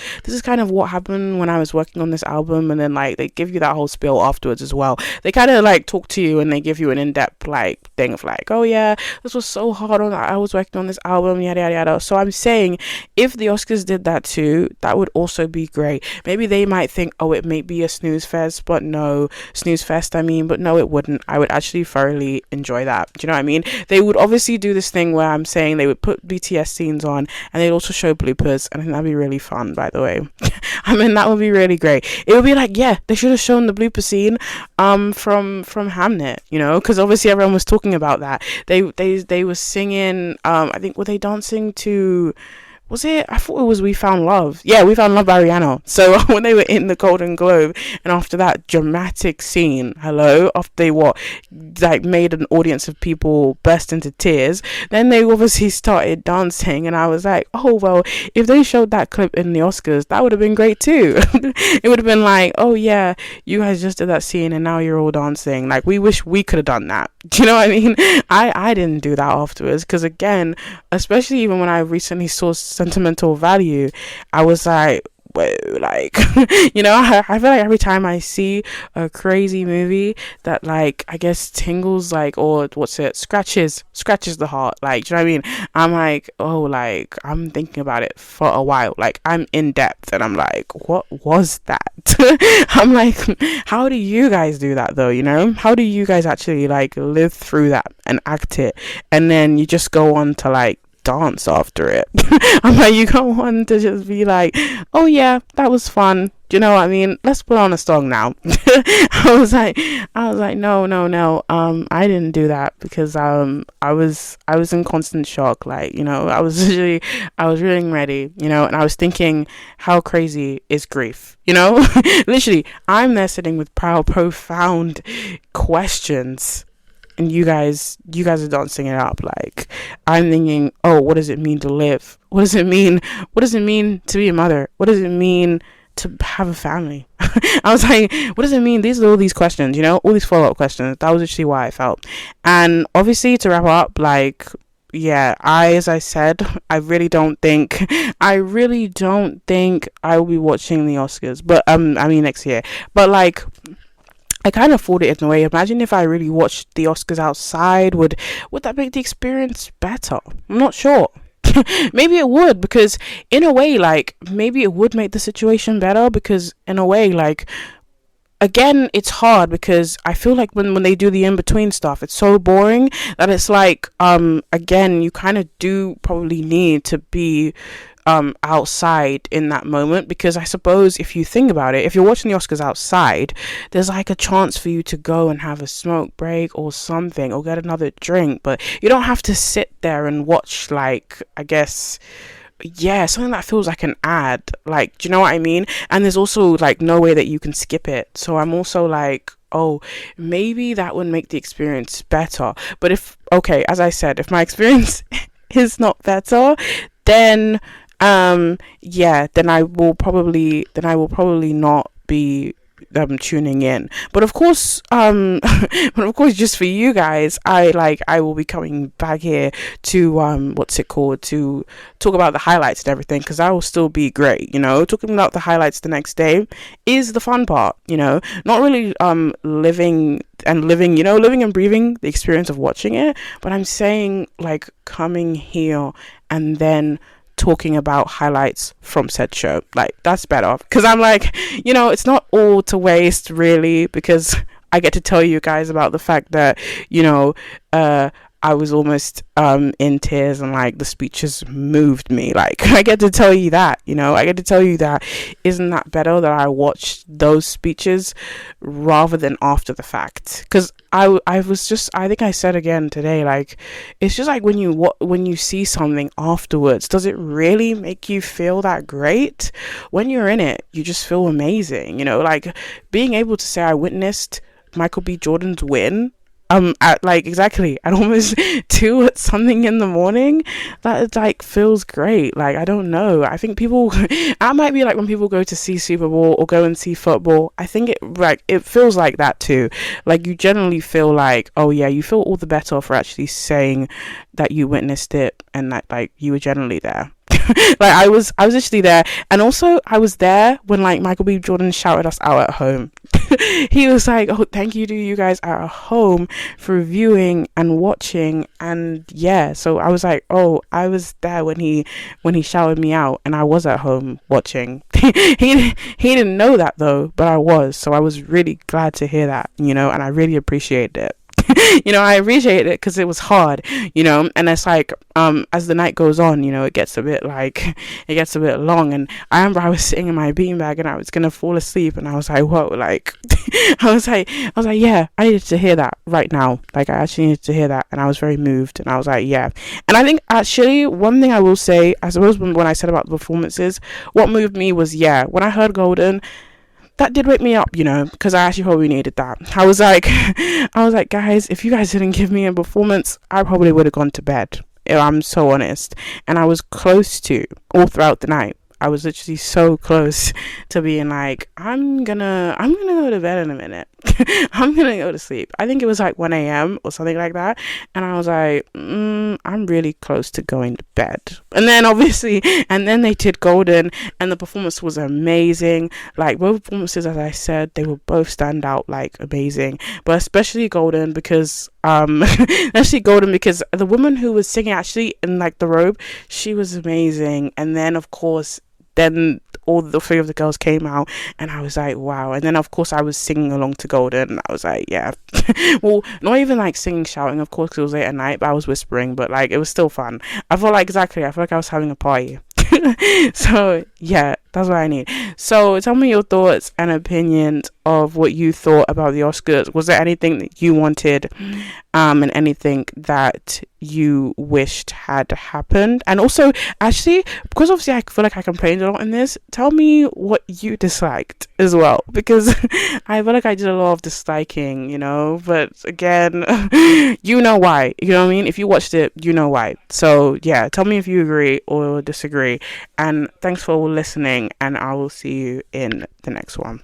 happened when I was working on this album. And then like they give you that whole spiel afterwards as well. They kind of like talk to you, and they give you an in-depth like thing of like, oh yeah, this was so hard on, I was working on this album, yada yada yada. So I'm saying, if the Oscars did that too, that would also be great. Maybe they might think, oh, it may be a snooze fest, but no, but no, it wouldn't. I would actually thoroughly enjoy that. Do you know what I mean? They would obviously do this thing where I'm saying they would put BTS scenes on, and they'd also show bloopers, and I think that'd be really fun, by the way. I mean, that would be really great. It would be like, yeah, they should have shown the blooper scene from Hamnet, you know, because obviously everyone was talking about that. They were singing, I think, were they dancing to, Was it? I thought it was We Found Love. Yeah, We Found Love by Rihanna. So when they were in the Golden Globe, and after that dramatic scene, hello, after they like made an audience of people burst into tears, then they obviously started dancing, and I was like, oh well, if they showed that clip in the Oscars, that would have been great too. It would have been like, oh yeah, you guys just did that scene, and now you're all dancing. Like, we wish we could have done that. Do you know what I mean? I didn't do that afterwards, because again, especially even when I recently saw Sentimental Value, I was like, whoa, like, I feel like every time I see a crazy movie that, like, I guess tingles, like, or scratches the heart, like, do you know what I mean? I'm like, oh, like, I'm thinking about it for a while, like, I'm in depth, and I'm like, what was that? I'm like, how do you guys do that though? How do you guys actually, like, live through that and act it, and then you just go on to, like, dance after it? I'm like, you go on to just be like, oh yeah, that was fun, do you know what I mean? Let's put on a song now. I was like, no, I didn't do that, because I was in constant shock, like, I was really ready, and I was thinking, how crazy is grief, literally, I'm there sitting with profound questions, and you guys are dancing it up. Like, I'm thinking, oh, what does it mean to live? What does it mean to be a mother? What does it mean to have a family? I was like, what does it mean? These are all these questions, all these follow-up questions. That was actually why I felt. And obviously, to wrap up, like, yeah, as I said, I really don't think I will be watching the Oscars, but I mean next year. But like, I kind of thought it in a way. Imagine if I really watched the Oscars outside. Would that make the experience better? I'm not sure. Maybe it would, because in a way, like, maybe it would make the situation better, because in a way, like, again, it's hard, because I feel like when they do the in-between stuff, it's so boring that it's like, again, you kind of do probably need to be outside in that moment, because I suppose if you think about it, if you're watching the Oscars outside, there's like a chance for you to go and have a smoke break or something, or get another drink, but you don't have to sit there and watch, like, I guess, yeah, something that feels like an ad, like, do you know what I mean? And there's also like no way that you can skip it, so I'm also like, oh, maybe that would make the experience better. But as I said, if my experience is not better, then then I will probably not be tuning in. But of course, just for you guys, I will be coming back here to to talk about the highlights and everything, because that will still be great. Talking about the highlights the next day is the fun part. Not really living and breathing the experience of watching it, but I'm saying, like, coming here and then talking about highlights from said show, like, that's better, because I'm like, it's not all to waste, really, because I get to tell you guys about the fact that I was almost in tears, and like the speeches moved me. Like, I get to tell you that, isn't that better that I watched those speeches rather than after the fact? Because I think I said again today, like, it's just like when you see something afterwards, does it really make you feel that great? When you're in it, you just feel amazing, like being able to say I witnessed Michael B. Jordan's win at almost 2 something in the morning. That, like, feels great. Like, I don't know, I think people I might be like when people go to see Super Bowl or go and see football, I think it feels like that too. Like, you generally feel like, oh yeah, you feel all the better for actually saying that you witnessed it, and that, like, you were generally there. Like, I was actually there, and also I was there when, like, Michael B. Jordan shouted us out at home. He was like, oh, thank you to you guys at home for viewing and watching, and yeah, so I was like, oh, I was there when he shouted me out, and I was at home watching. he didn't know that though, but I was, so I was really glad to hear that, and I really appreciated it. I appreciate it because it was hard, and it's like, as the night goes on, it gets a bit like, it gets a bit long. And I remember I was sitting in my beanbag and I was gonna fall asleep, and I was like, whoa, like, I was like, yeah, I needed to hear that right now. Like, I actually needed to hear that, and I was very moved, and I was like, yeah. And I think actually one thing I will say, I suppose, when I said about the performances, what moved me was, yeah, when I heard Golden, that did wake me up, because I actually probably needed that. I was like, guys, if you guys didn't give me a performance, I probably would have gone to bed, if I'm so honest. And I was close to, all throughout the night, I was literally so close to being like, I'm gonna go to bed in a minute. I'm gonna go to sleep. I think it was like 1 a.m. or something like that, and I was like, I'm really close to going to bed. And then obviously, and then they did Golden, and the performance was amazing. Like, both performances, as I said, they will both stand out like amazing, but especially Golden because the woman who was singing actually in like the robe, she was amazing. And then of course, then all the three of the girls came out, and I was like, wow. And then of course I was singing along to Golden, and I was like, yeah. Well, not even like singing, shouting, of course, because it was late at night, but I was whispering, but like it was still fun. I felt like I was having a party. So yeah, that's what I need. So tell me your thoughts and opinions of what you thought about the Oscars. Was there anything that you wanted, and anything that you wished had happened? And also, actually, because obviously I feel like I complained a lot in this, tell me what you disliked as well, because I feel like I did a lot of disliking, but again, you know why, what I mean? If you watched it, you know why. So yeah, tell me if you agree or disagree, and thanks for listening, and I will see you in the next one.